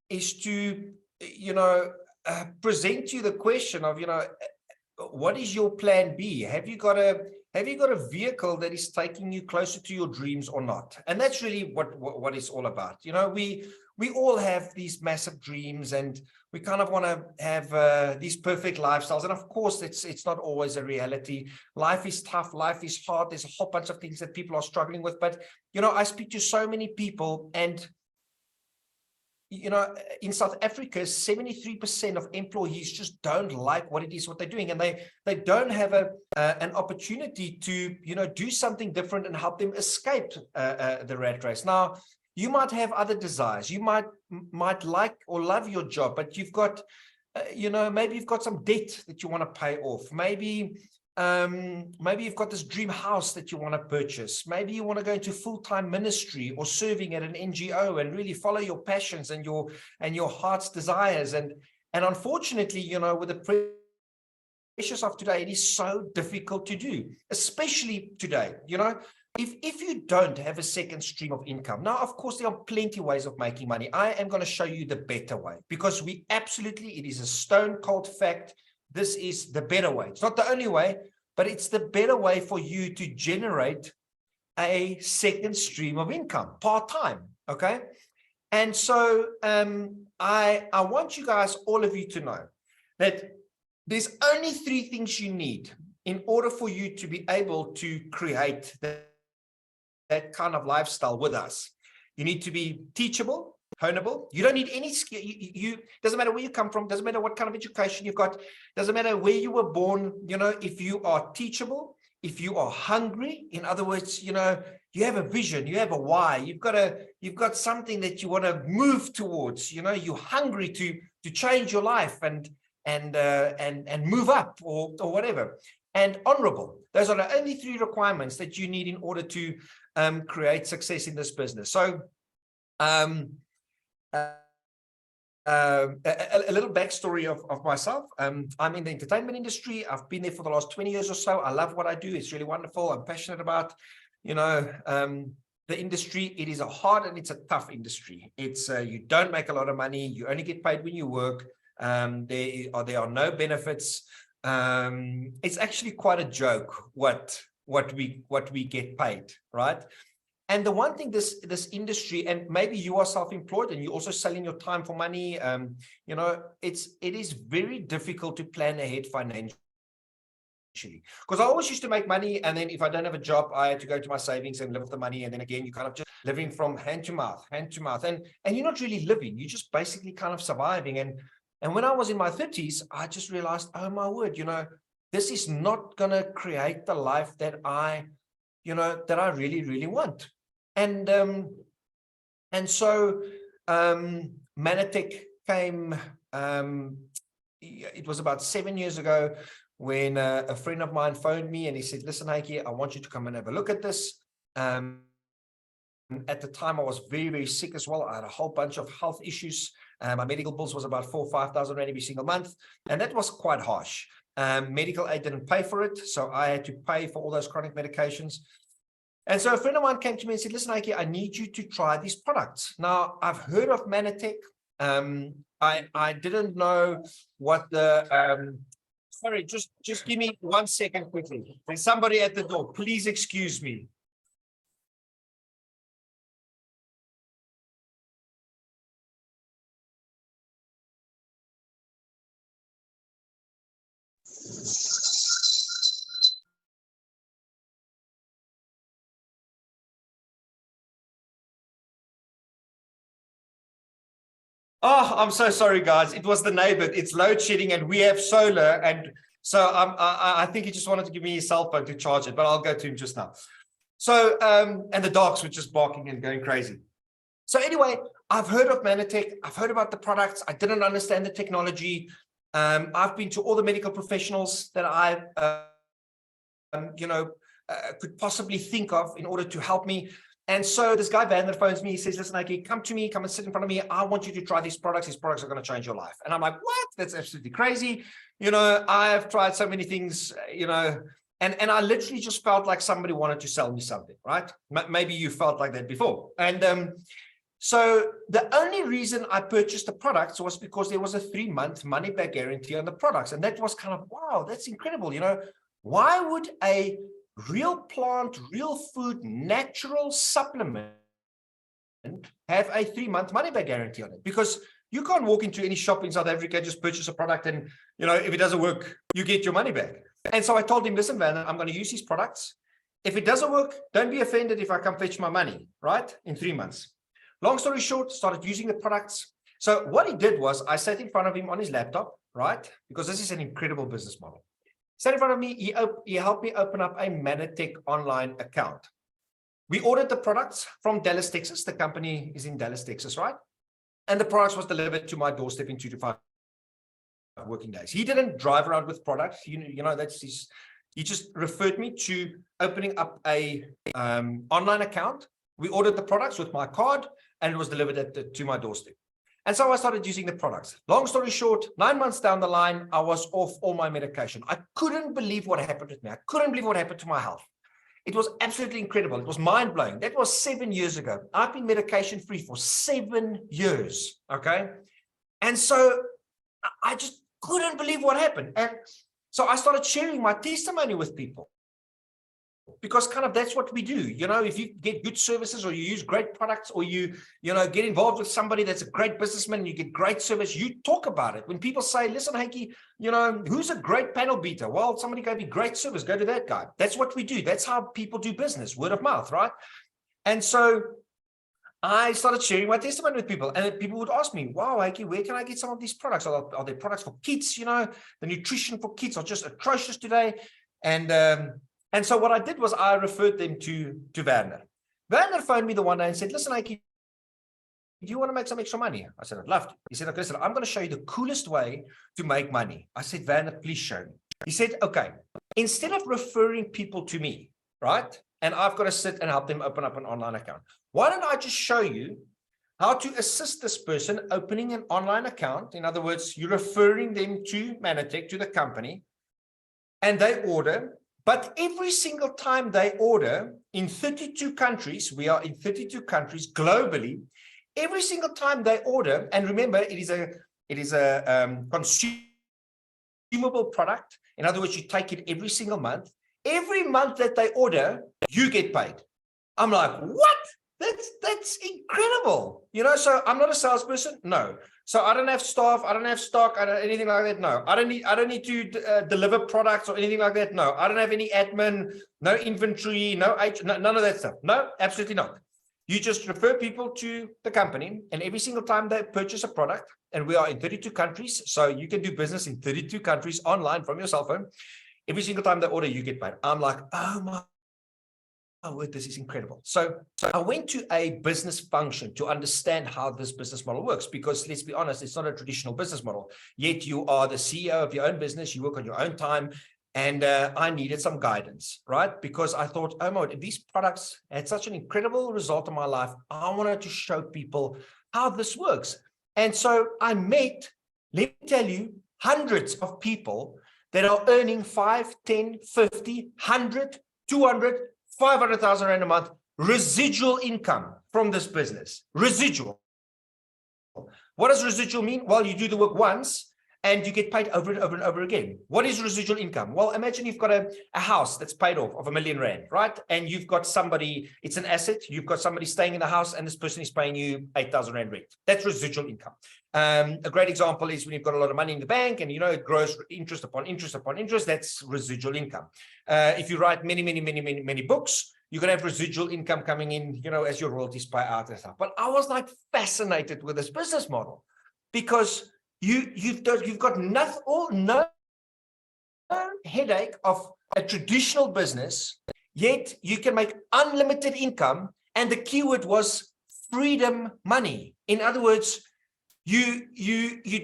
is to, present you the question of, what is your plan B? Have you got a vehicle that is taking you closer to your dreams or not? And that's really what it's all about. We all have these massive dreams, and we kind of want to have these perfect lifestyles. And of course, it's not always a reality. Life is tough. Life is hard. There's a whole bunch of things that people are struggling with. But, I speak to so many people, and in South Africa, 73% of employees just don't like what they're doing, and they don't have an opportunity to do something different and help them escape the rat race. Now, you might have other desires. You might like or love your job, but you've got maybe you've got some debt that you want to pay off. Maybe you've got this dream house that you want to purchase. Maybe you want to go into full-time ministry or serving at an NGO and really follow your passions and your heart's desires. And unfortunately, with the pressures of today, it is so difficult to do, especially today. If you don't have a second stream of income. Now, of course, there are plenty of ways of making money. I am going to show you the better way, because it is a stone cold fact. This is the better way. It's not the only way, but it's the better way for you to generate a second stream of income, part-time, okay? And so I want you guys, all of you, to know that there's only 3 things you need in order for you to be able to create that kind of lifestyle with us. You need to be teachable, honeable. You don't need any skill. You doesn't matter where you come from, doesn't matter what kind of education you've got, doesn't matter where you were born. If you are teachable, if you are hungry, in other words, you have a vision, you have a why, you've got something that you want to move towards. You're hungry to change your life and move up or whatever. And honorable. Those are the only 3 requirements that you need in order to create success in this business. So a little backstory of myself. I'm in the entertainment industry. I've been there for the last 20 years or so. I love what I do. It's really wonderful. I'm passionate about, the industry. It is a hard and it's a tough industry. It's you don't make a lot of money. You only get paid when you work. There are no benefits. It's actually quite a joke what we get paid, right? And the one thing this industry, and maybe you are self-employed and you're also selling your time for money, it is very difficult to plan ahead financially. Because I always used to make money, and then if I don't have a job, I had to go to my savings and live with the money. And then again, you kind of just living from hand to mouth, and you're not really living. You're just basically kind of surviving. And when I was in my 30s, I just realized, oh my word, this is not going to create the life that I really, really want. And so Manatech came, it was about 7 years ago when a friend of mine phoned me and he said, listen, Heike, I want you to come and have a look at this. At the time, I was very, very sick as well. I had a whole bunch of health issues. My medical bills was about 4,000 or 5,000 rand every single month. And that was quite harsh. Medical aid didn't pay for it. So I had to pay for all those chronic medications. And so a friend of mine came to me and said, listen, Heike, I need you to try these products. Now, I've heard of Manatech. I didn't know what the... sorry, just give me 1 second quickly. There's somebody at the door. Please excuse me. Oh, I'm so sorry, guys. It was the neighbor. It's load shedding and we have solar. And so I think he just wanted to give me his cell phone to charge it, but I'll go to him just now. So, and the dogs were just barking and going crazy. So anyway, I've heard of Manatech. I've heard about the products. I didn't understand the technology. I've been to all the medical professionals that I, could possibly think of in order to help me. And so this guy Vander phones me. He says, listen, Heike, come to me, come and sit in front of me. I want you to try these products. These products are going to change your life. And I'm like, what? That's absolutely crazy. I've tried so many things, and I literally just felt like somebody wanted to sell me something, right? Maybe you felt like that before. And So the only reason I purchased the products was because there was a 3-month money back guarantee on the products. And that was kind of, wow, that's incredible. Why would a real plant, real food, natural supplement have a 3-month money back guarantee on it? Because you can't walk into any shop in South Africa, just purchase a product, and if it doesn't work, you get your money back. And so I told him, listen, Werner, I'm going to use these products. If it doesn't work, don't be offended if I come fetch my money, right? In 3 months. Long story short, started using the products. So what he did was I sat in front of him on his laptop, right? Because this is an incredible business model. Sat in front of me, he helped me open up a Manatech online account. We ordered the products from Dallas, Texas. The company is in Dallas, Texas, right? And the products was delivered to my doorstep in 2 to 5 working days. He didn't drive around with products. That's his. He just referred me to opening up a online account. We ordered the products with my card, and it was delivered to my doorstep. And so I started using the products. Long story short, 9 months down the line, I was off all my medication. I couldn't believe what happened with me. I couldn't believe what happened to my health. It was absolutely incredible. It was mind-blowing. That was 7 years ago. I've been medication-free for 7 years, okay? And so I just couldn't believe what happened. And so I started sharing my testimony with people, because kind of that's what we do. If you get good services, or you use great products, or you get involved with somebody that's a great businessman and you get great service, you talk about it. When people say, listen, Heike, who's a great panel beater? Well, somebody gave me great service, go to that guy. That's what we do. That's how people do business, word of mouth, right? And so I started sharing my testimony with people, and people would ask me, wow, Heike, where can I get some of these products? Are there products for kids? The nutrition for kids are just atrocious today. And so what I did was I referred them to Werner. Werner phoned me the one day and said, listen, Heike, do you want to make some extra money? I said, I'd love to. He said, okay, listen, I'm going to show you the coolest way to make money. I said, Werner, please show me. He said, okay, instead of referring people to me, right, and I've got to sit and help them open up an online account, why don't I just show you how to assist this person opening an online account? In other words, you're referring them to Manatech, to the company, and they order. But every single time they order in 32 countries, we are in 32 countries globally, every single time they order, and remember, it is a consumable product. In other words, you take it every single month. Every month that they order, you get paid. I'm like, what? That's incredible. So I'm not a salesperson. No. So I don't have staff. I don't have stock. Anything like that. No. I don't need to deliver products or anything like that. No. I don't have any admin, no inventory, none of that stuff. No, absolutely not. You just refer people to the company, and every single time they purchase a product, and we are in 32 countries, so you can do business in 32 countries online from your cell phone. Every single time they order, you get paid. I'm like, oh my word, this is incredible. So I went to a business function to understand how this business model works, because let's be honest, it's not a traditional business model. Yet you are the CEO of your own business, you work on your own time, and I needed some guidance, right? Because I thought, oh my God, these products had such an incredible result in my life. I wanted to show people how this works. And so I met, let me tell you, hundreds of people that are earning 5, 10, 50, 100, 200, 500,000 Rand a month residual income from this business. Residual. What does residual mean? Well, you do the work once and you get paid over and over and over again. What is residual income? Well, imagine you've got a house that's paid off of R1 million, right? And you've got somebody, it's an asset. You've got somebody staying in the house and this person is paying you 8,000 Rand rent. That's residual income. A great example is when you've got a lot of money in the bank and it grows interest upon interest upon interest. That's residual income. If you write many books, you're going to have residual income coming in, as your royalties pay out and stuff. But I was like fascinated with this business model, because you've got no headache of a traditional business, yet you can make unlimited income. And the keyword was freedom money. In other words, you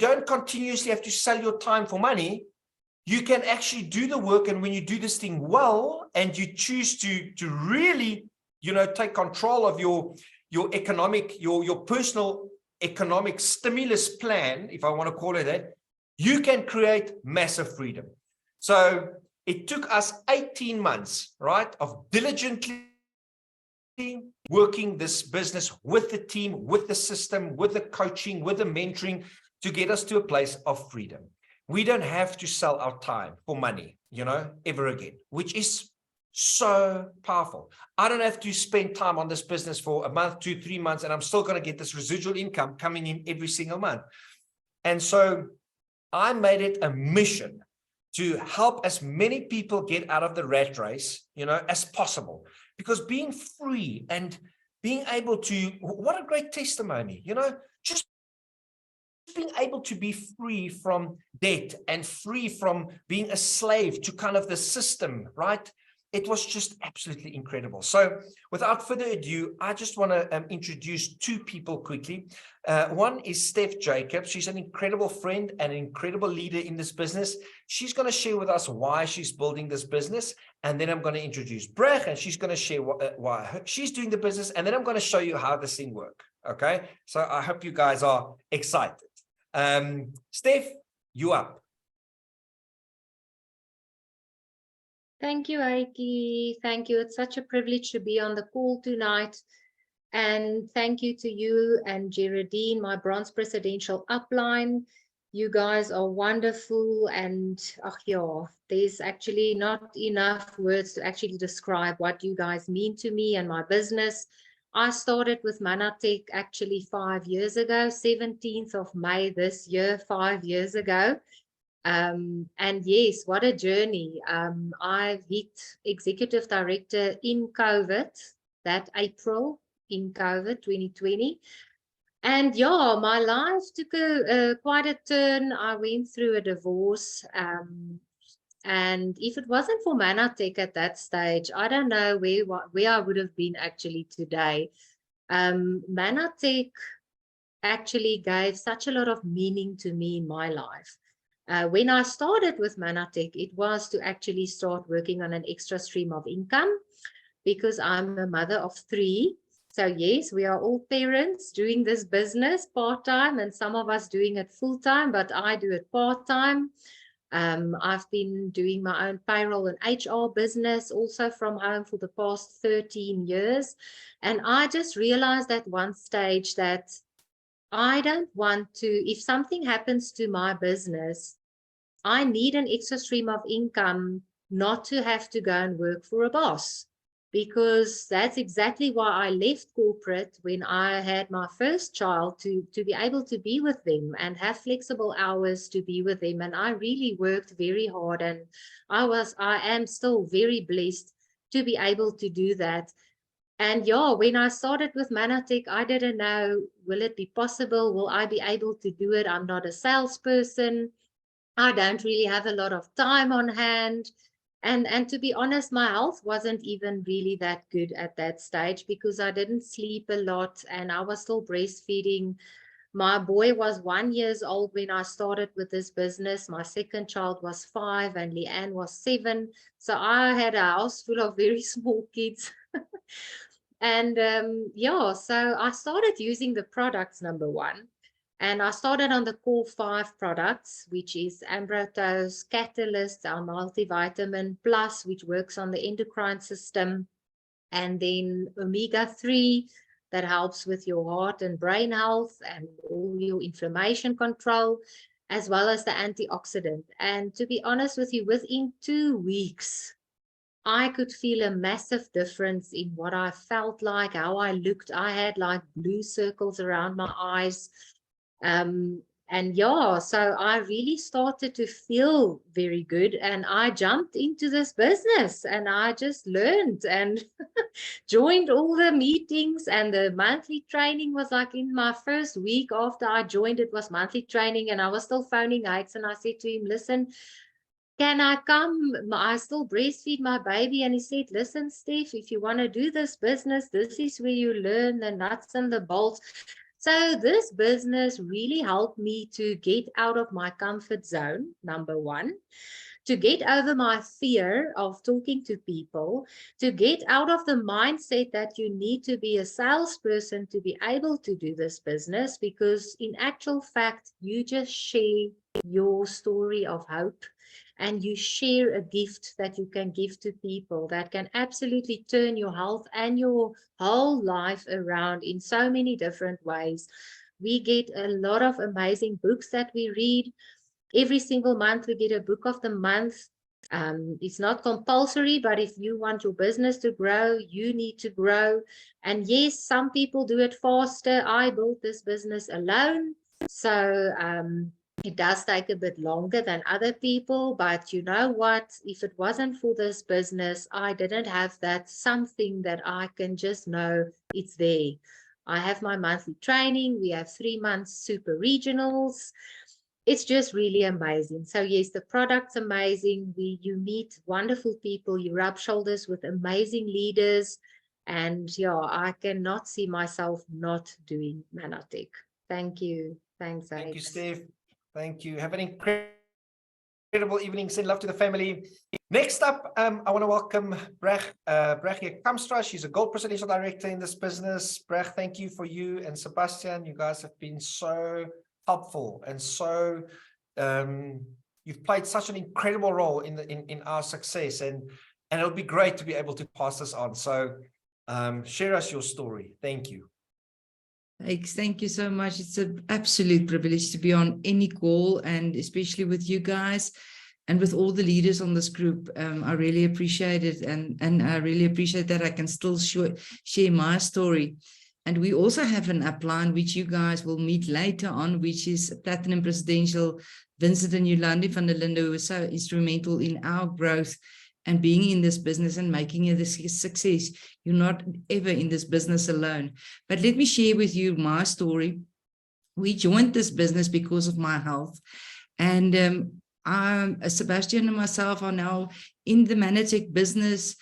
don't continuously have to sell your time for money. You can actually do the work, and when you do this thing well, and you choose to really, take control of your economic, your personal economic stimulus plan, if I want to call it that, you can create massive freedom. So it took us 18 months, right, of diligently working this business with the team, with the system, with the coaching, with the mentoring to get us to a place of freedom. We don't have to sell our time for money, ever again, which is so powerful. I don't have to spend time on this business for a month, 2, 3 months, and I'm still going to get this residual income coming in every single month. And so I made it a mission to help as many people get out of the rat race, as possible. Because being free and being able to, what a great testimony, just being able to be free from debt and free from being a slave to kind of the system, right? It was just absolutely incredible. So without further ado, I just want to introduce 2 people quickly. One is Steph Jacobs. She's an incredible friend and an incredible leader in this business. She's going to share with us why she's building this business. And then I'm going to introduce Brech, and she's going to share why she's doing the business. And then I'm going to show you how this thing works. Okay. So I hope you guys are excited. Steph, you up. Thank you, Heike. Thank you. It's such a privilege to be on the call tonight. And thank you to you and Geraldine, my bronze presidential upline. You guys are wonderful. And there's actually not enough words to actually describe what you guys mean to me and my business. I started with Manatech actually 5 years ago, 17th of May this year, 5 years ago. And yes, what a journey. I hit executive director in COVID, that April in COVID 2020. And yeah, my life took quite a turn. I went through a divorce. And if it wasn't for Manatech at that stage, I don't know where I would have been actually today. Manatech actually gave such a lot of meaning to me in my life. When I started with Manatech, it was to actually start working on an extra stream of income because I'm a mother of 3. So yes, we are all parents doing this business part-time, and some of us doing it full-time, but I do it part-time. I've been doing my own payroll and HR business also from home for the past 13 years. And I just realized at one stage that I don't want to, if something happens to my business, I need an extra stream of income not to have to go and work for a boss, because that's exactly why I left corporate when I had my first child, to be able to be with them and have flexible hours to be with them. And I really worked very hard, and I am still very blessed to be able to do that. And yeah, when I started with Manatech, I didn't know, will it be possible? Will I be able to do it? I'm not a salesperson. I don't really have a lot of time on hand. And to be honest, my health wasn't even really that good at that stage because I didn't sleep a lot and I was still breastfeeding. My boy was 1 year old when I started with this business. My second child was 5 and Leanne was 7. So I had a house full of very small kids. And yeah, so I started using the products, number one. And I started on the core 5 products, which is Ambrotose, Catalyst, our multivitamin plus, which works on the endocrine system. And then omega-3 that helps with your heart and brain health and all your inflammation control, as well as the antioxidant. And to be honest with you, within 2 weeks, I could feel a massive difference in what I felt like, how I looked. I had like blue circles around my eyes. And yeah, so I really started to feel very good, and I jumped into this business and I just learned and joined all the meetings, and the monthly training was like in my first week after I joined, it was monthly training, and I was still phoning Heights, and I said to him, listen, can I come? I still breastfeed my baby. And he said, listen, Steph, if you want to do this business, this is where you learn the nuts and the bolts. So this business really helped me to get out of my comfort zone, number one, to get over my fear of talking to people, to get out of the mindset that you need to be a salesperson to be able to do this business, because in actual fact, you just share your story of hope. and you share a gift that you can give to people that can absolutely turn your health and your whole life around in so many different ways. We get a lot of amazing books that we read. Every single month, we get a book of the month. It's not compulsory, but if you want your business to grow, you need to grow. And yes, some people do it faster. I built this business alone. So it does take a bit longer than other people, but you know what? If it wasn't for this business, I didn't have that something that I can just know it's there. I have my monthly training. We have 3 months super regionals. It's just really amazing. So yes, the product's amazing. You meet wonderful people. You rub shoulders with amazing leaders. And yeah, I cannot see myself not doing Manatech. Thank you. Thanks, Thank you, Alex. Steph. Thank you. Have an incredible evening. Send love to the family. Next up, I want to welcome Brechtje Kamstra. She's a Gold Presidential Director in this business. Brecht, thank you for you and Sebastian. You guys have been so helpful and so you've played such an incredible role in our success, and it'll be great to be able to pass this on. So share us your story. Thank you. Alex, thank you so much. It's an absolute privilege to be on any call, and especially with you guys and with all the leaders on this group. I really appreciate it, and I really appreciate that I can still share my story. And we also have an upline, which you guys will meet later on, which is Platinum Presidential Vincent and Yolandi van der Linde, who was so instrumental in our growth and being in this business and making it a success. You're not ever in this business alone. But let me share with you my story. We joined this business because of my health. And Sebastian and myself are now in the Manatech business.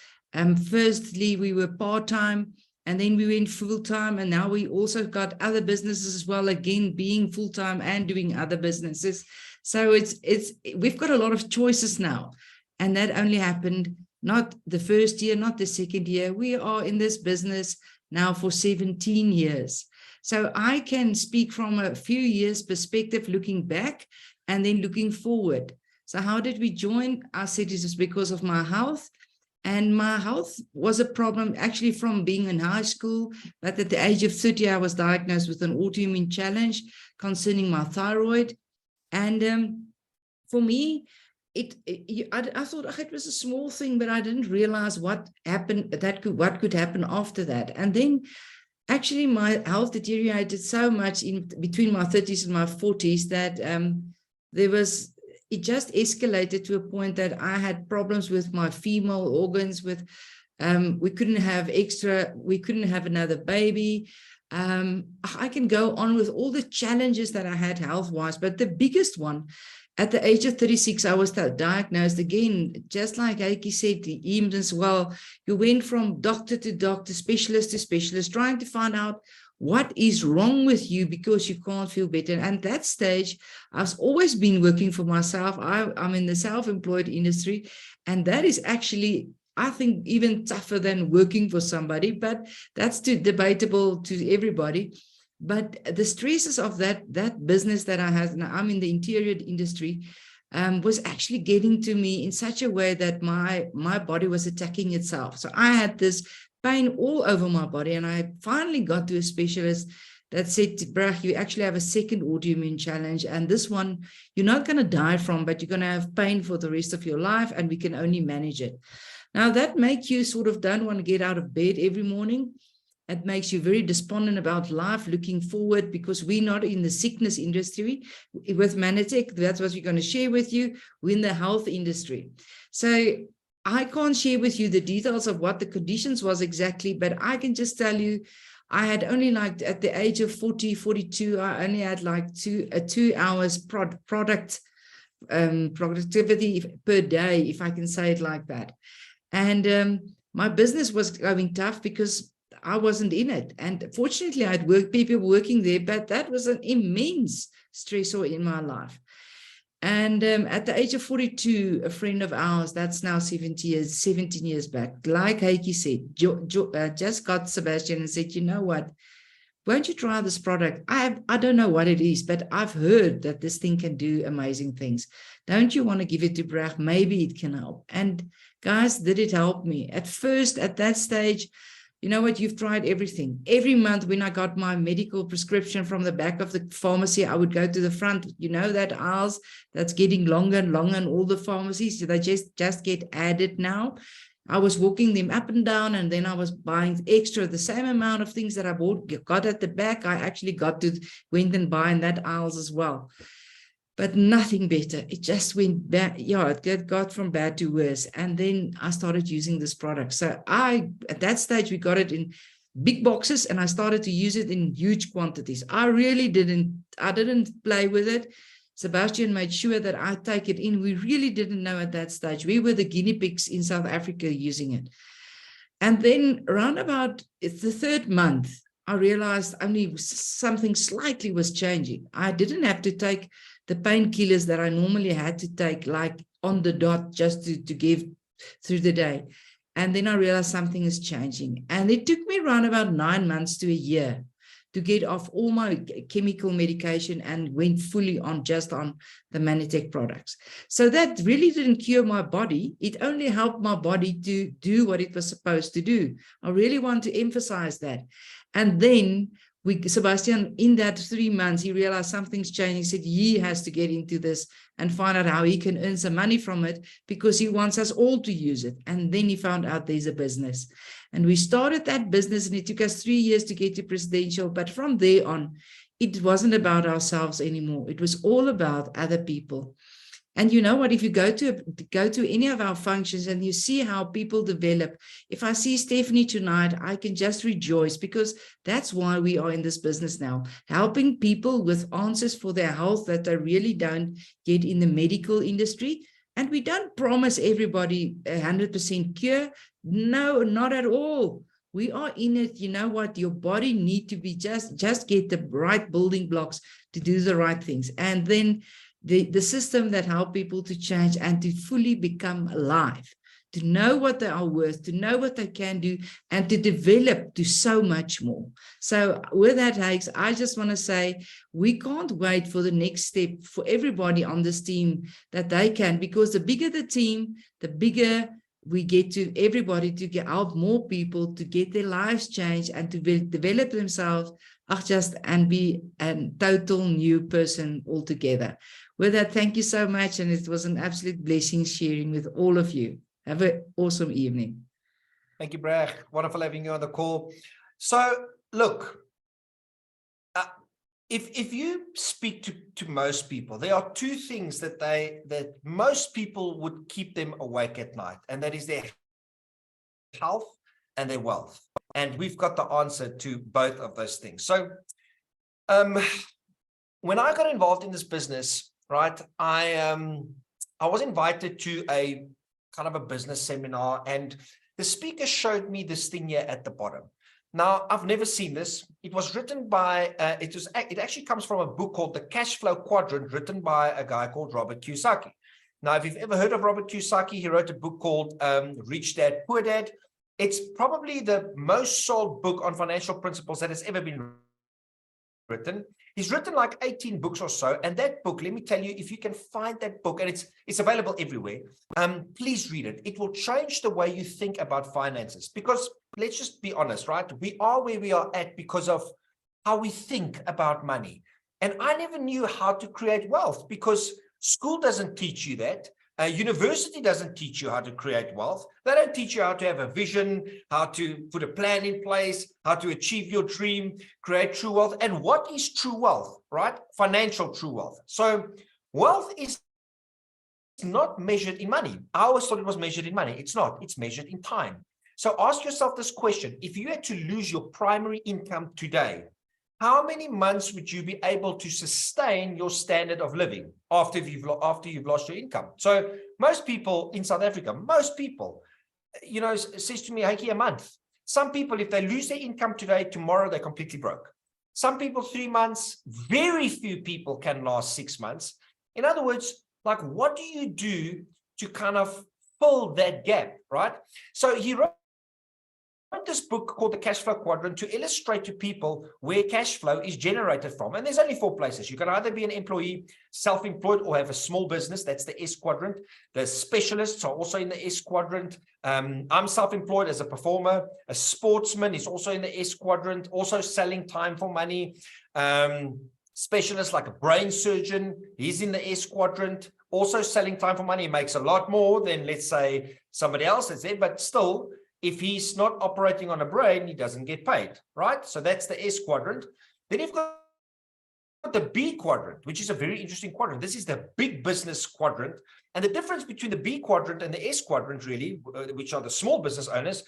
Firstly, we were part-time, and then we went full-time, and now we also got other businesses as well, again, being full-time and doing other businesses. So we've got a lot of choices now. And that only happened not the first year, not the second year. We are in this business now for 17 years. So I can speak from a few years perspective, looking back and then looking forward. So how did we join? I said it was because of my health. And my health was a problem actually from being in high school, but at the age of 30, I was diagnosed with an autoimmune challenge concerning my thyroid. And for me, I thought it was a small thing, but I didn't realize what happened, what could happen after that. And then actually my health deteriorated so much in between my 30s and my 40s that it just escalated to a point that I had problems with my female organs. We couldn't have another baby. I can go on with all the challenges that I had health-wise, but the biggest one, at the age of 36, I was diagnosed again, just like Heike said, EAMS as well. You went from doctor to doctor, specialist to specialist, trying to find out what is wrong with you because you can't feel better. And at that stage, I've always been working for myself. I'm in the self-employed industry, and that is actually, I think, even tougher than working for somebody, but that's debatable to everybody. But the stresses of that business that I had, now I'm in the interior industry, was actually getting to me in such a way that my body was attacking itself. So I had this pain all over my body, and I finally got to a specialist that said, Brach, you actually have a second autoimmune challenge, and this one you're not going to die from, but you're going to have pain for the rest of your life, and we can only manage it. Now that makes you sort of don't want to get out of bed every morning. It makes you very despondent about life, looking forward, because we're not in the sickness industry. With Manatech, that's what we're going to share with you. We're in the health industry. So I can't share with you the details of what the conditions was exactly, but I can just tell you, I had only like at the age of 40, 42, I only had like 2 hours productivity per day, if I can say it like that. And my business was going tough because I wasn't in it. And fortunately, I had people working there, but that was an immense stressor in my life. And at the age of 42, a friend of ours, that's now 17 years back, like Heike said, just got Sebastian and said, you know what, won't you try this product? I don't know what it is, but I've heard that this thing can do amazing things. Don't you want to give it to Brag? Maybe it can help. And guys, did it help me? At first, at that stage, you know what, you've tried everything. Every month when I got my medical prescription from the back of the pharmacy, I would go to the front, you know, that aisles that's getting longer and longer in all the pharmacies. So they just get added now. I was walking them up and down, and then I was buying extra, the same amount of things that I got at the back. I actually went and buying that aisles as well. But nothing better. It just went back. Yeah, it got from bad to worse. And then I started using this product. So at that stage, we got it in big boxes, and I started to use it in huge quantities. I didn't play with it. Sebastian made sure that I take it in. We really didn't know at that stage. We were the guinea pigs in South Africa using it. And then around about it's the third month, I realized only something slightly was changing. I didn't have to take the painkillers that I normally had to take, like on the dot, just to give through the day. And then I realized something is changing. And it took me around about 9 months to a year to get off all my chemical medication and went fully just on the Manitech products. So that really didn't cure my body. It only helped my body to do what it was supposed to do. I really want to emphasize that. And then Sebastian, in that 3 months, he realized something's changing. He said he has to get into this and find out how he can earn some money from it, because he wants us all to use it. And then he found out there's a business. And we started that business, and it took us 3 years to get to presidential. But from there on, it wasn't about ourselves anymore. It was all about other people. And you know what, if you go to any of our functions and you see how people develop, if I see Stephanie tonight, I can just rejoice, because that's why we are in this business now, helping people with answers for their health that they really don't get in the medical industry. And we don't promise everybody 100% cure. No, not at all. We are in it. You know what, your body need to be just get the right building blocks to do the right things. And then the system that help people to change and to fully become alive, to know what they are worth, to know what they can do, and to develop to so much more. So with that, Hakes, I just want to say, we can't wait for the next step for everybody on this team that they can, because the bigger the team, the bigger we get to everybody to help more people to get their lives changed and to develop themselves and be a total new person altogether. With that, thank you so much. And it was an absolute blessing sharing with all of you. Have an awesome evening. Thank you, Brag. Wonderful having you on the call. So look, if you speak to most people, there are two things that most people would keep them awake at night, and that is their health and their wealth. And we've got the answer to both of those things. So when I got involved in this business, right, I was invited to a kind of a business seminar, and the speaker showed me this thing here at the bottom. Now, I've never seen this. It was written by, it actually comes from a book called The Cash Flow Quadrant, written by a guy called Robert Kiyosaki. Now, if you've ever heard of Robert Kiyosaki, he wrote a book called Rich Dad, Poor Dad. It's probably the most sold book on financial principles that has ever been written. He's written like 18 books or so, and that book, let me tell you, if you can find that book, and it's available everywhere, please read it. It will change the way you think about finances, because let's just be honest, right? We are where we are at because of how we think about money. And I never knew how to create wealth, because school doesn't teach you that. University doesn't teach you how to create wealth. They don't teach you how to have a vision, how to put a plan in place, how to achieve your dream, create true wealth. And what is true wealth, right? Financial true wealth. So wealth is not measured in money. I always thought it was measured in money. It's not. It's measured in time. So ask yourself this question. If you had to lose your primary income today, how many months would you be able to sustain your standard of living after you've lost your income? So most people in South Africa, most people, you know, says to me, Heike, a month. Some people, if they lose their income today, tomorrow they're completely broke. Some people 3 months, very few people can last 6 months. In other words, like, what do you do to kind of fill that gap, right? So he wrote this book called The Cash Flow Quadrant to illustrate to people where cash flow is generated from. And there's only 4 places. You can either be an employee, self-employed, or have a small business. That's the S quadrant. The specialists are also in the S quadrant. I'm self-employed as a performer. A sportsman is also in the S quadrant, also selling time for money. Specialist like a brain surgeon, he's in the S quadrant, also selling time for money. He makes a lot more than, let's say, somebody else that's there, but still, if he's not operating on a brain, he doesn't get paid, right? So that's the S quadrant. Then you've got the B quadrant, which is a very interesting quadrant. This is the big business quadrant. And the difference between the B quadrant and the S quadrant, really, which are the small business owners,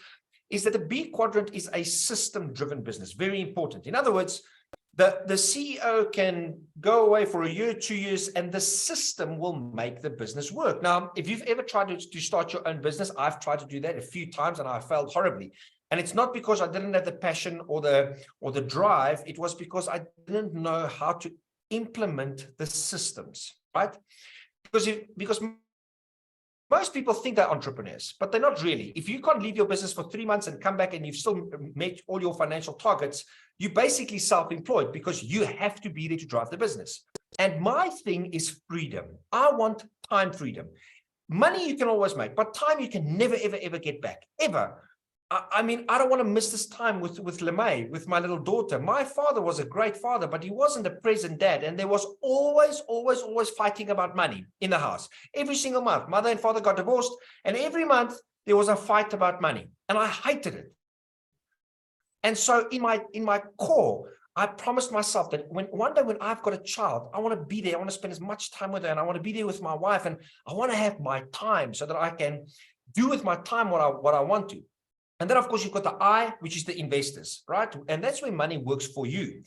is that the B quadrant is a system-driven business, very important. In other words, the CEO can go away for a year, 2 years, and the system will make the business work. Now, if you've ever tried to start your own business, I've tried to do that a few times and I failed horribly. And it's not because I didn't have the passion or the drive. It was because I didn't know how to implement the systems, right? Because most people think they're entrepreneurs, but they're not really. If you can't leave your business for 3 months and come back and you've still met all your financial targets, you're basically self-employed because you have to be there to drive the business. And my thing is freedom. I want time freedom. Money you can always make, but time you can never, ever, ever get back, ever. I mean, I don't want to miss this time with LeMay, with my little daughter. My father was a great father, but he wasn't a present dad. And there was always fighting about money in the house. Every single month, mother and father got divorced. And every month there was a fight about money. And I hated it. And so in my core, I promised myself that one day when I've got a child, I want to be there. I want to spend as much time with her, and I want to be there with my wife. And I want to have my time so that I can do with my time what I want to. And then, of course, you've got the I, which is the investors, right? And that's where money works for you.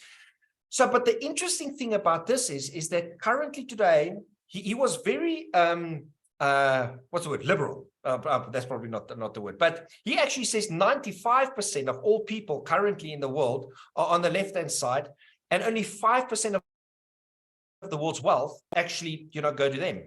So, but the interesting thing about this is that currently today, he was very, what's the word? Liberal. That's probably not the word. But he actually says 95% of all people currently in the world are on the left-hand side, and only 5% of the world's wealth actually, go to them.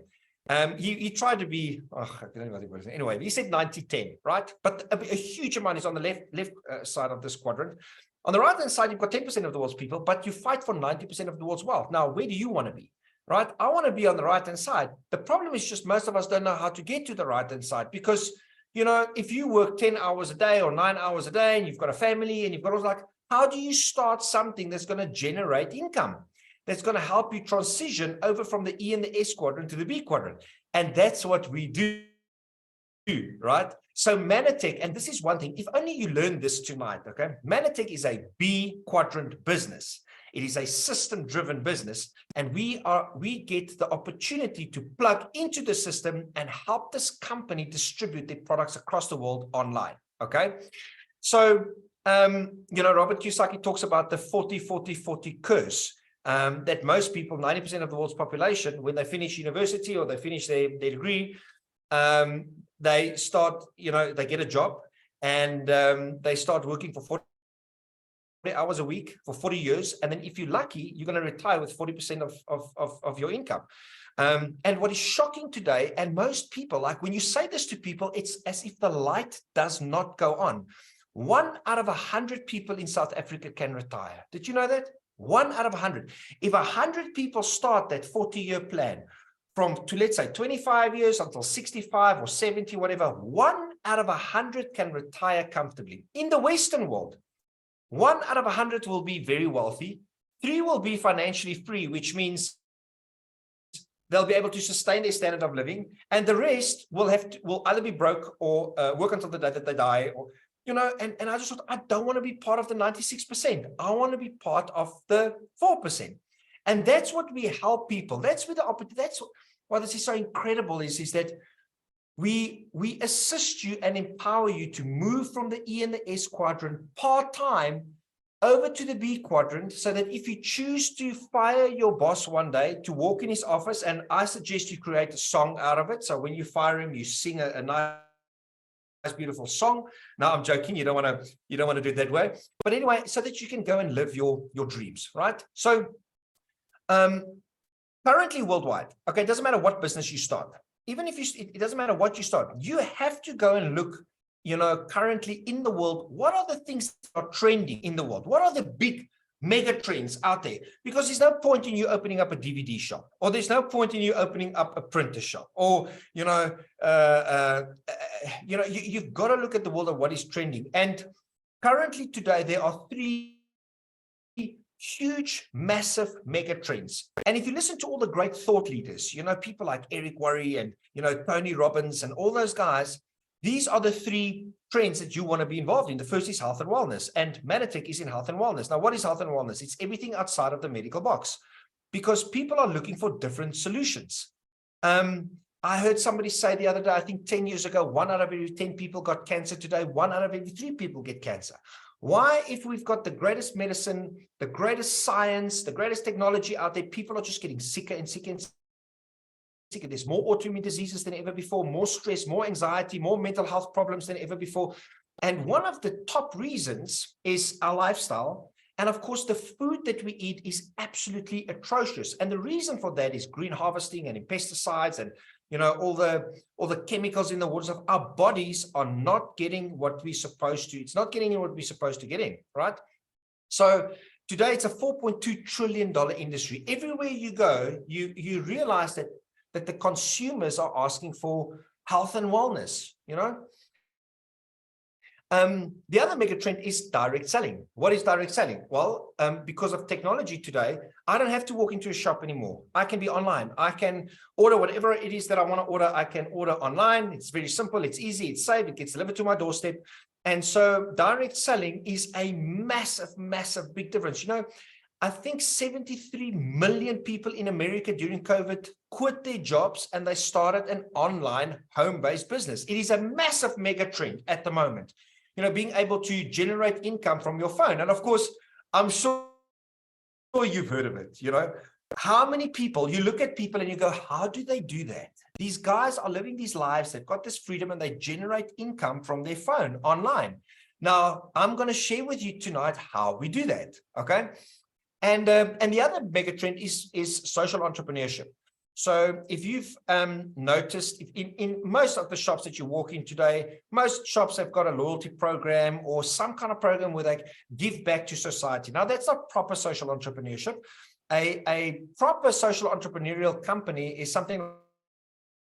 He tried to be, I don't know what it was. Anyway, he said 90-10, right? But a huge amount is on the left side of this quadrant. On the right-hand side, you've got 10% of the world's people, but you fight for 90% of the world's wealth. Now, where do you want to be, right? I want to be on the right-hand side. The problem is just most of us don't know how to get to the right-hand side because, if you work 10 hours a day or 9 hours a day and you've got a family and you've got all like, how do you start something that's going to generate income? That's going to help you transition over from the E and the S quadrant to the B quadrant. And that's what we do, right? So Manatech, and this is one thing, if only you learn this tonight, okay? Manatech is a B quadrant business. It is a system-driven business, and we get the opportunity to plug into the system and help this company distribute their products across the world online, okay? So, Robert Kiyosaki talks about the 40-40-40 curse. That most people, 90% of the world's population, when they finish university or they finish their degree, they start, they get a job and they start working for 40 hours a week for 40 years. And then if you're lucky, you're going to retire with 40% of your income. And what is shocking today, and most people, like when you say this to people, it's as if the light does not go on. 1 out of 100 people in South Africa can retire. Did you know that? 1 out of 100. If 100 people start that 40-year plan to, let's say, 25 years until 65 or 70, whatever, 1 out of 100 can retire comfortably. In the Western world, 1 out of 100 will be very wealthy. 3 will be financially free, which means they'll be able to sustain their standard of living. And the rest will either be broke or work until the day that they die, or and I just thought, I don't want to be part of the 96%. I want to be part of the 4%. And that's what we help people. That's where why this is so incredible is that we assist you and empower you to move from the E and the S quadrant part-time over to the B quadrant, so that if you choose to fire your boss one day to walk in his office, and I suggest you create a song out of it. So when you fire him, you sing a nice beautiful song. Now I'm joking, you don't want to do it that way, but anyway, so that you can go and live your dreams, right? So currently worldwide, okay, it doesn't matter what business you start, even if it doesn't matter what you start, you have to go and look currently in the world, what are the things that are trending in the world? What are the big mega trends out there? Because there's no point in you opening up a DVD shop, or there's no point in you opening up a printer shop, or you've got to look at the world of what is trending. And currently today there are 3 huge, massive mega trends. And if you listen to all the great thought leaders, people like Eric Worre and Tony Robbins and all those guys, these are the 3 trends that you want to be involved in. The first is health and wellness, and Manatech is in health and wellness. Now, what is health and wellness? It's everything outside of the medical box, because people are looking for different solutions. I heard somebody say the other day, I think 10 years ago, 1 out of every 10 people got cancer. Today, 1 out of every 3 people get cancer. Why, if we've got the greatest medicine, the greatest science, the greatest technology out there, people are just getting sicker and sicker and sicker? There's more autoimmune diseases than ever before, more stress, more anxiety, more mental health problems than ever before. And one of the top reasons is our lifestyle. And of course, the food that we eat is absolutely atrocious. And the reason for that is green harvesting and pesticides and all the chemicals in the waters of our bodies are not getting what we're supposed to. It's not getting in what we're supposed to get in, right? So today it's a $4.2 trillion industry. Everywhere you go, you realize that the consumers are asking for health and wellness, The other mega trend is direct selling. What is direct selling? Well, because of technology today, I don't have to walk into a shop anymore. I can be online. I can order whatever it is that I want to order. I can order online. It's very simple. It's easy. It's safe. It gets delivered to my doorstep. And so direct selling is a massive, massive big difference. I think 73 million people in America during COVID quit their jobs and they started an online home-based business. It is a massive mega trend at the moment. Being able to generate income from your phone. And of course, I'm sure you've heard of it. How many people, you look at people and you go, how do they do that? These guys are living these lives. They've got this freedom and they generate income from their phone online. Now, I'm going to share with you tonight how we do that. Okay. And the other mega trend is social entrepreneurship. So if you've noticed, in most of the shops that you walk in today, most shops have got a loyalty program or some kind of program where they give back to society. Now, that's not proper social entrepreneurship. A proper social entrepreneurial company is something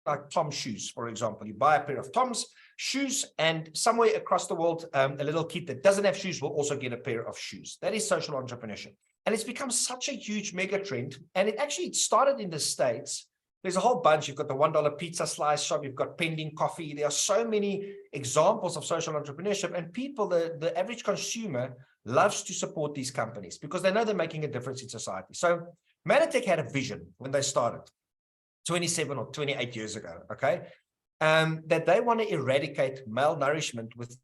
like Tom's Shoes, for example. You buy a pair of Tom's shoes and somewhere across the world, a little kid that doesn't have shoes will also get a pair of shoes. That is social entrepreneurship. And it's become such a huge mega trend. And it started in the States. There's a whole bunch. You've got the $1 pizza slice shop. You've got Pending Coffee. There are so many examples of social entrepreneurship. And people, the average consumer loves to support these companies because they know they're making a difference in society. So Manatech had a vision when they started 27 or 28 years ago, okay, that they want to eradicate malnourishment with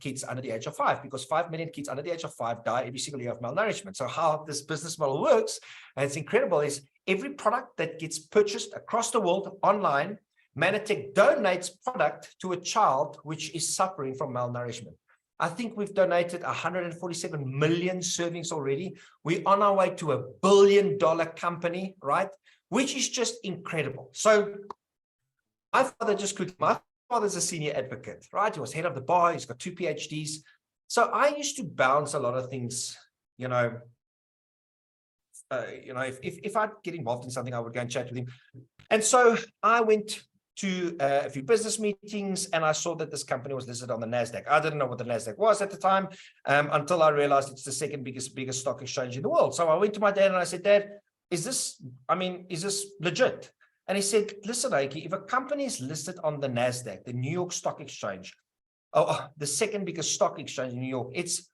kids under the age of 5, because 5 million kids under the age of 5 die every single year of malnourishment. So how this business model works, and it's incredible, is every product that gets purchased across the world online, Manatech donates product to a child which is suffering from malnourishment. I think we've donated 147 million servings already. We're on our way to $1 billion company, right? Which is just incredible. So my father's a senior advocate, right? He was head of the bar. He's got 2 PhDs. So I used to bounce a lot of things, if I'd get involved in something, I would go and chat with him. And so I went to a few business meetings and I saw that this company was listed on the NASDAQ. I didn't know what the NASDAQ was at the time until I realized it's the second biggest stock exchange in the world. So I went to my dad and I said, Dad, is this legit? And he said, listen, Aiki, if a company is listed on the NASDAQ, the New York Stock Exchange, the second biggest stock exchange in New York, it's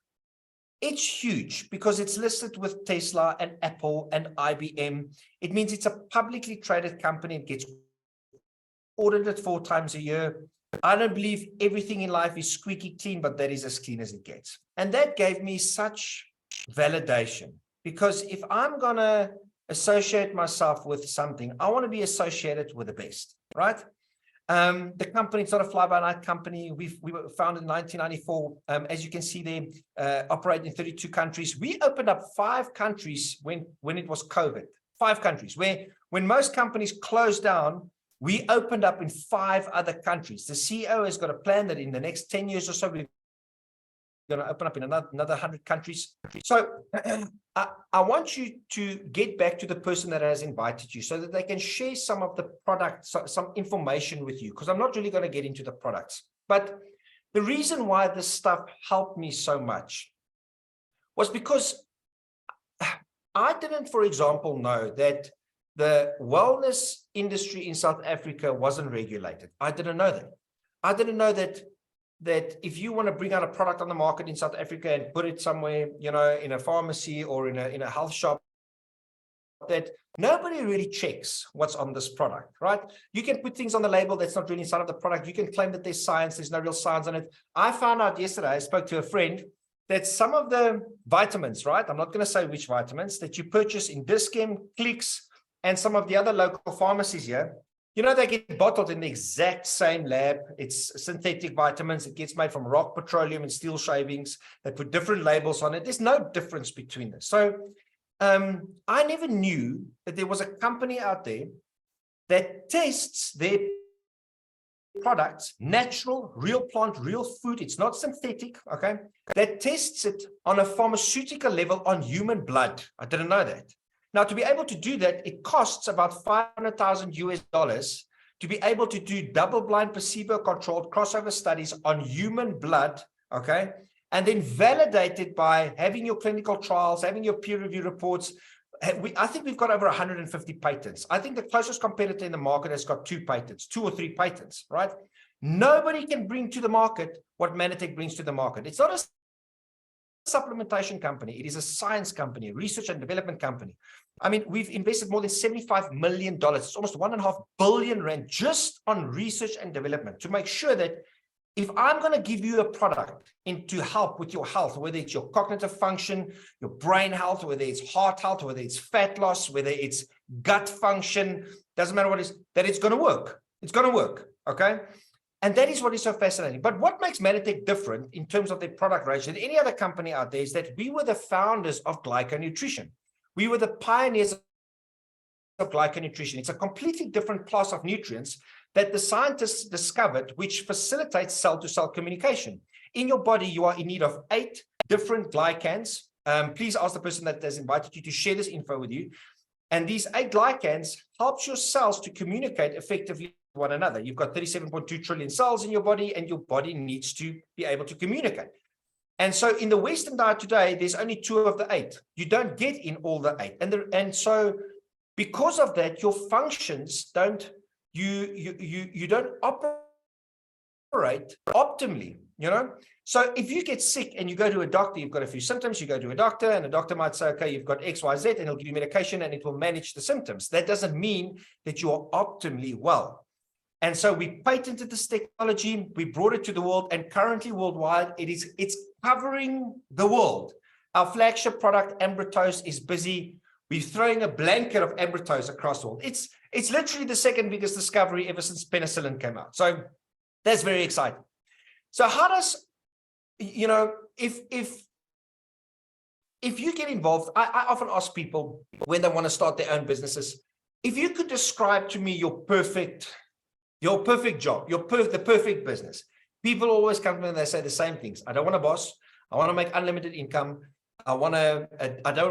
huge because it's listed with Tesla and Apple and IBM. It means it's a publicly traded company. It gets audited 4 times a year. I don't believe everything in life is squeaky clean, but that is as clean as it gets. And that gave me such validation, because if I'm going to associate myself with something, I want to be associated with the best, right? The company, it's not a fly-by-night company. We were founded in 1994. As you can see there, operate in 32 countries. We opened up 5 countries when it was COVID. 5 countries where when most companies closed down, We opened up in 5 other countries. The CEO has got a plan that in the next 10 years or so, we're going to open up in another 100 countries. So I want you to get back to the person that has invited you so that they can share some of the products, some information with you, because I'm not really going to get into the products. But the reason why this stuff helped me so much was because I didn't, for example, know that the wellness industry in South Africa wasn't regulated. I didn't know that. I didn't know that if you want to bring out a product on the market in South Africa and put it somewhere, you know, in a pharmacy or in a health shop, that nobody really checks what's on this product, right? You can put things on the label that's not really inside of the product. You can claim that there's science, there's no real science on it. I found out yesterday, I spoke to a friend, that some of the vitamins, right? I'm not going to say which vitamins that you purchase in Dis-Chem, Clicks, and some of the other local pharmacies here, you know, they get bottled in the exact same lab. It's synthetic vitamins. It gets made from rock petroleum and steel shavings. They put different labels on it. There's no difference between this. So I never knew that there was a company out there that tests their products, natural, real plant, real food. It's not synthetic, okay? That tests it on a pharmaceutical level on human blood. I didn't know that. Now, to be able to do that, it costs about $500,000 to be able to do double-blind, placebo-controlled crossover studies on human blood, okay? And then validated by having your clinical trials, having your peer review reports. I think we've got over 150 patents. I think the closest competitor in the market has got 2 patents, 2 or 3 patents, right? Nobody can bring to the market what Mannatech brings to the market. It's not a supplementation company. It is a science company, a research and development company. I mean, we've invested more than $75 million. It's almost 1.5 billion rand just on research and development to make sure that if I'm going to give you a product to help with your health, whether it's your cognitive function, your brain health, whether it's heart health, whether it's fat loss, whether it's gut function, doesn't matter what it is, that it's going to work. It's going to work. Okay. And that is what is so fascinating. But what makes Mannatech different in terms of their product range than any other company out there is that we were the founders of glyconutrition. We were the pioneers of glyconutrition. It's a completely different class of nutrients that the scientists discovered, which facilitates cell-to-cell communication. In your body, you are in need of 8 different glycans. Please ask the person that has invited you to share this info with you. And these 8 glycans helps your cells to communicate effectively with one another. You've got 37.2 trillion cells in your body, and your body needs to be able to communicate. And so in the Western diet today, there's only 2 of the 8. You don't get in all the 8. And so because of that, your functions don't, you don't operate optimally, you know? So if you get sick and you go to a doctor, you've got a few symptoms, you go to a doctor and the doctor might say, okay, you've got X, Y, Z, and he'll give you medication and it will manage the symptoms. That doesn't mean that you are optimally well. And so we patented this technology, we brought it to the world, and currently worldwide, it's covering the world. Our flagship product, Ambritose, is busy. We're throwing a blanket of Ambritose across the world. It's literally the second biggest discovery ever since penicillin came out. So that's very exciting. So how does, you know, if you get involved, I often ask people when they want to start their own businesses, if you could describe to me your perfect job, the perfect business. People always come to me and they say the same things. I don't want a boss. I want to make unlimited income. I don't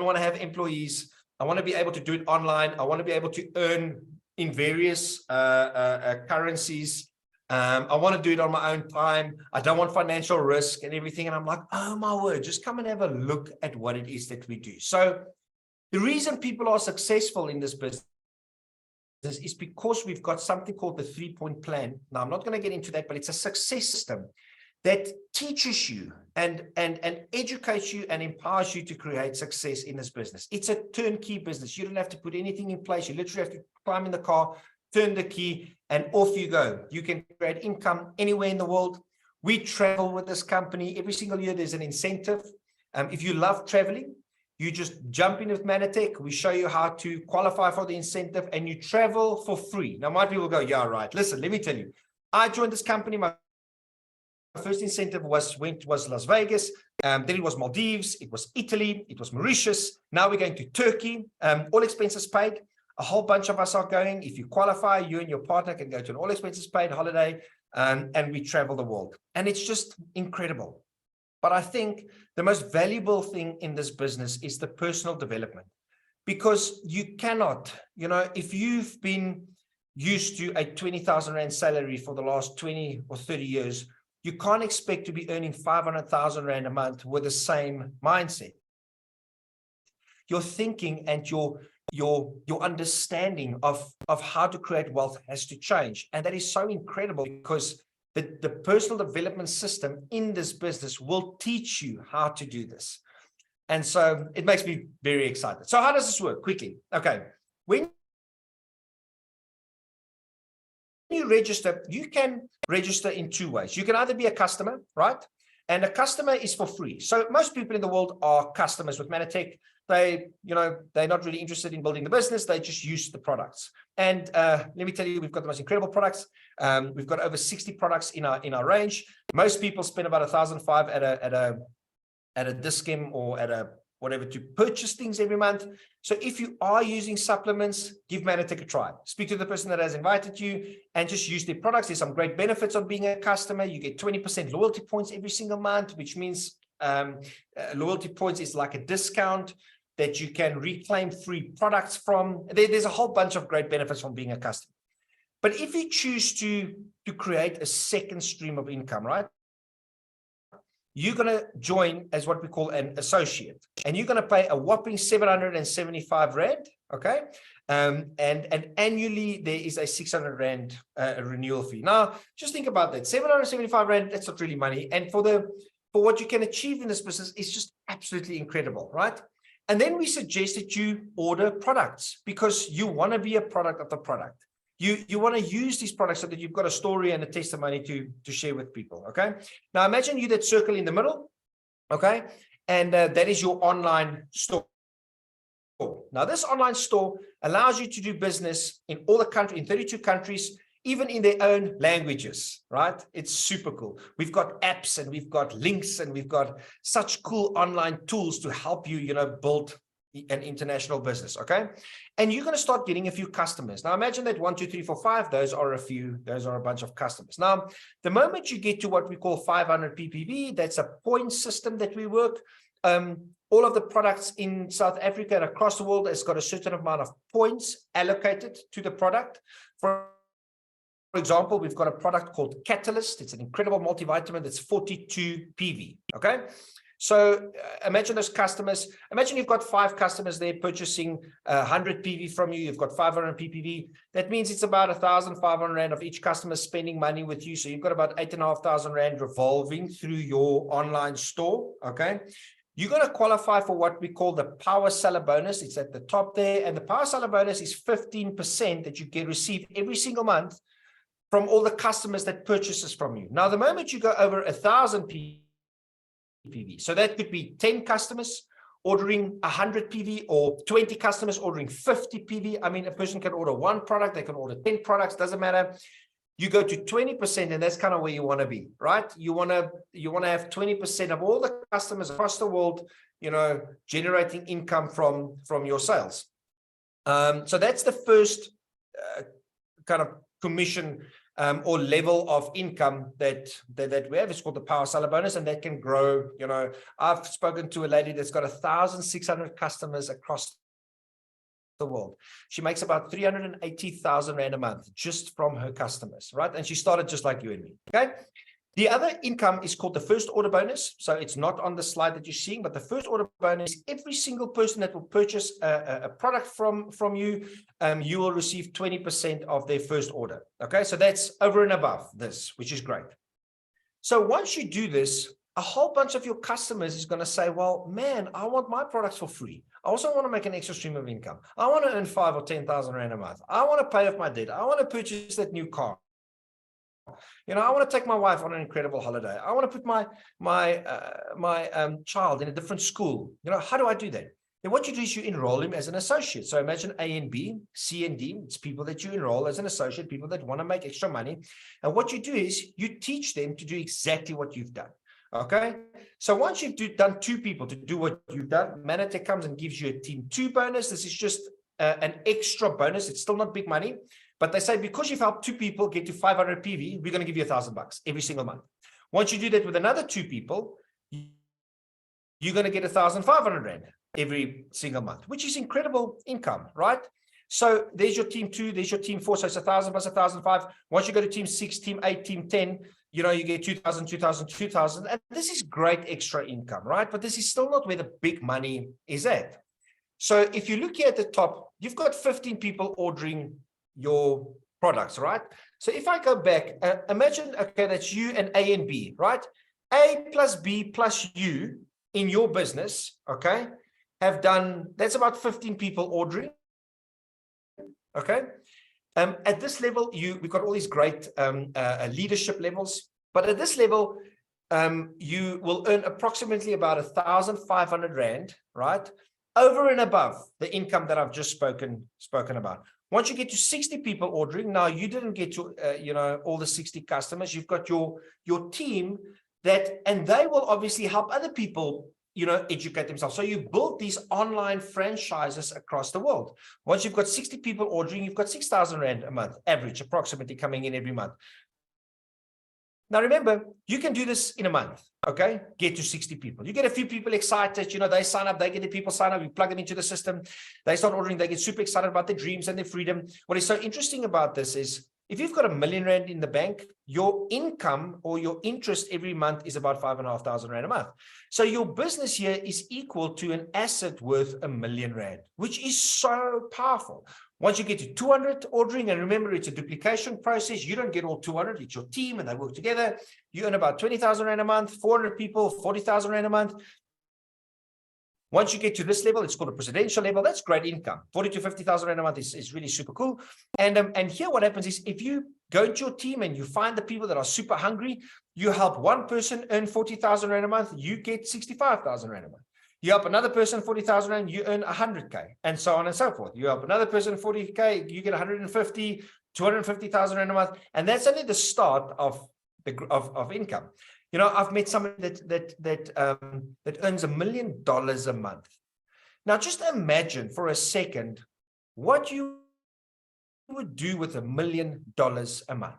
want to have employees. I want to be able to do it online. I want to be able to earn in various currencies. I want to do it on my own time. I don't want financial risk and everything. And I'm like, oh my word, just come and have a look at what it is that we do. So the reason people are successful in this business is because we've got something called the 3-point plan. Now, I'm not going to get into that, but it's a success system that teaches you and educates you and empowers you to create success in this business. It's a turnkey business. You don't have to put anything in place. You literally have to climb in the car, turn the key, and off you go. You can create income anywhere in the world. We travel with this company. Every single year, there's an incentive. If you love traveling, you just jump in with Mannatech. We show you how to qualify for the incentive, and you travel for free. Now, my people go, yeah, right. Listen, let me tell you. I joined this company. My first incentive was Las Vegas. Then it was Maldives. It was Italy. It was Mauritius. Now we're going to Turkey. All expenses paid. A whole bunch of us are going. If you qualify, you and your partner can go to an all expenses paid holiday, and we travel the world. And it's just incredible. But I think the most valuable thing in this business is the personal development, because you cannot, if you've been used to a 20,000 Rand salary for the last 20 or 30 years, you can't expect to be earning 500,000 Rand a month with the same mindset. Your thinking and your understanding of how to create wealth has to change. And that is so incredible, because the personal development system in this business will teach you how to do this. And so it makes me very excited. So how does this work? Quickly. Okay. When you register, you can register in two ways. You can either be a customer, right? And a customer is for free. So most people in the world are customers with Manatech. They're not really interested in building the business. They just use the products. And let me tell you, we've got the most incredible products. We've got over 60 products in our range. Most people spend about 1,500 at a Dis-Chem or at a whatever to purchase things every month. So if you are using supplements, give Manatech a try. Speak to the person that has invited you and just use their products. There's some great benefits on being a customer. You get 20% loyalty points every single month, which means loyalty points is like a discount that you can reclaim free products from. There's a whole bunch of great benefits from being a customer. But if you choose to create a second stream of income, right? You're going to join as what we call an associate, and you're going to pay a whopping 775 Rand, okay? And annually there is a 600 Rand renewal fee. Now, just think about that. 775 Rand, that's not really money. And for what you can achieve in this business is just absolutely incredible, right? And then we suggest that you order products, because you want to be a product of the product. You want to use these products so that you've got a story and a testimony to share with people, okay? Now, imagine you that circle in the middle, okay? And that is your online store. Now, this online store allows you to do business in all the country, in 32 countries, even in their own languages, right? It's super cool. We've got apps and we've got links and we've got such cool online tools to help you, build an international business, okay? And you're going to start getting a few customers. Now, imagine that 1, 2, 3, 4, 5, those are a bunch of customers. Now, the moment you get to what we call 500 PPV, that's a point system that we work. All of the products in South Africa and across the world has got a certain amount of points allocated to the product. For example, we've got a product called Catalyst. It's an incredible multivitamin that's 42 PV, okay? So imagine those customers, imagine you've got 5 customers there purchasing 100 PV from you, you've got 500 PPV. That means it's about 1,500 Rand of each customer spending money with you. So you've got about 8,500 Rand revolving through your online store, okay? You're going to qualify for what we call the Power Seller Bonus. It's at the top there. And the Power Seller Bonus is 15% that you can receive every single month from all the customers that purchases from you. Now, the moment you go over 1,000 PV, so that could be 10 customers ordering 100 PV or 20 customers ordering 50 PV. I mean, a person can order 1 product, they can order 10 products, doesn't matter. You go to 20%, and that's kind of where you want to be, right? You want to have 20% of all the customers across the world, generating income from your sales. So that's the first kind of commission or level of income that we have. It's called the Power Seller Bonus, and that can grow. I've spoken to a lady that's got 1,600 customers across the world. She makes about 380,000 Rand a month just from her customers, right? And she started just like you and me, okay? The other income is called the First Order Bonus. So it's not on the slide that you're seeing, but the First Order Bonus, every single person that will purchase a product from you, you will receive 20% of their first order. Okay, so that's over and above this, which is great. So once you do this, a whole bunch of your customers is going to say, well, man, I want my products for free. I also want to make an extra stream of income. I want to earn 5,000 or 10,000 Rand a month. I want to pay off my debt. I want to purchase that new car. I want to take my wife on an incredible holiday. I want to put my child in a different school. How do I do that? Then what you do is you enroll him as an associate. So imagine A and B, C and D. It's people that you enroll as an associate, people that want to make extra money. And what you do is you teach them to do exactly what you've done. Okay. So once you've done 2 people to do what you've done, Manatech comes and gives you a team 2 bonus. This is just an extra bonus. It's still not big money, but they say, because you've helped 2 people get to 500 PV, we're going to give you $1,000 every single month. Once you do that with another 2 people, you're going to get 1,500 Rand every single month, which is incredible income, right? So there's your team 2, there's your team 4. So it's 1,000 plus 1,005. Once you go to team 6, team 8, team 10, you know, you get 2,000, 2,000, 2,000. And this is great extra income, right? But this is still not where the big money is at. So if you look here at the top, you've got 15 people ordering your products, right? So if I go back, imagine, okay, that's you and A and B, right? A plus B plus you in your business, okay, have done, that's about 15 people ordering, okay? At this level, we've got all these great leadership levels, but at this level, you will earn approximately about 1,500 Rand, right? Over and above the income that I've just spoken about. Once you get to 60 people ordering, now you didn't get to, you know, all the 60 customers. You've got your team that, and they will obviously help other people, you know, educate themselves. So you build these online franchises across the world. Once you've got 60 people ordering, you've got 6,000 Rand a month, average, approximately coming in every month. Now, remember, you can do this in a month, okay? Get to 60 people. You get a few people excited, you know, they sign up, they get the people sign up, you plug them into the system, they start ordering, they get super excited about their dreams and their freedom. What is so interesting about this is, if you've got R1 million in the bank, your income or your interest every month is about 5,500 Rand a month. So your business here is equal to an asset worth R1 million, which is so powerful. Once you get to 200 ordering, and remember, it's a duplication process. You don't get all 200, it's your team and they work together. You earn about 20,000 Rand a month, 400 people, 40,000 Rand a month. Once you get to this level, it's called a presidential level. That's great income. 40 to 50,000 Rand a month is really super cool. And here what happens is, if you go into your team and you find the people that are super hungry, you help one person earn 40,000 Rand a month, you get 65,000 Rand a month. You help another person 40,000 Rand, you earn 100K, and so on and so forth. You help another person 40K, you get 150, 250,000 Rand a month. And that's only the start of income. You know, I've met somebody that earns $1 million a month. Now, just imagine for a second what you would do with $1 million a month.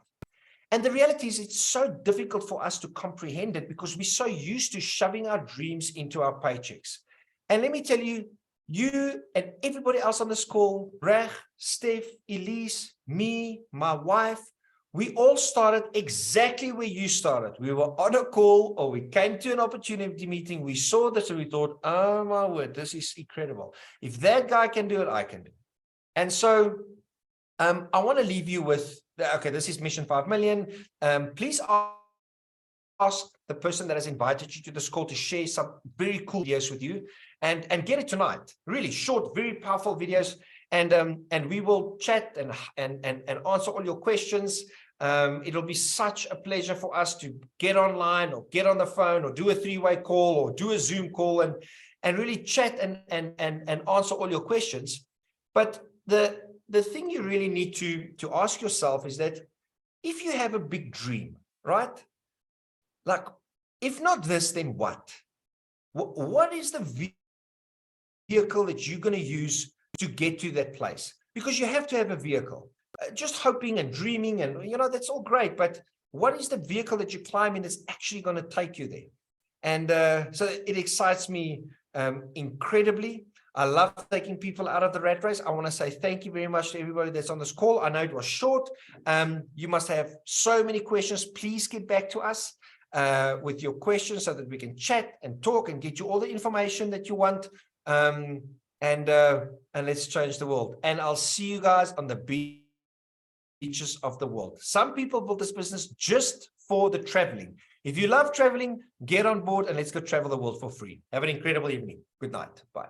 And the reality is, it's so difficult for us to comprehend it because we're so used to shoving our dreams into our paychecks. And let me tell you, you and everybody else on this call, Reg, Steph, Elise, me, my wife, we all started exactly where you started. We were on a call, or we came to an opportunity meeting. We saw this and we thought, oh my word, this is incredible. If that guy can do it, I can do it. And so I want to leave you with, okay, this is Mission 5 Million. Please ask the person that has invited you to this call to share some very cool videos with you, and get it tonight. Really short, very powerful videos. And we will chat and answer all your questions. It'll be such a pleasure for us to get online or get on the phone or do a 3-way call or do a Zoom call and really chat and answer all your questions. But the thing you really need to ask yourself is that if you have a big dream, right? Like, if not this, then what? What is the vehicle that you're going to use to get to that place? Because you have to have a vehicle. Just hoping and dreaming and, you know, that's all great, but what is the vehicle that you climb in that's actually going to take you there? And so it excites me incredibly. I love taking people out of the rat race. I want to say thank you very much to everybody that's on this call. I know it was short. You must have so many questions. Please get back to us with your questions so that we can chat and talk and get you all the information that you want. And let's change the world. And I'll see you guys on the beaches of the world. Some people build this business just for the traveling. If you love traveling, get on board and let's go travel the world for free. Have an incredible evening. Good night. Bye.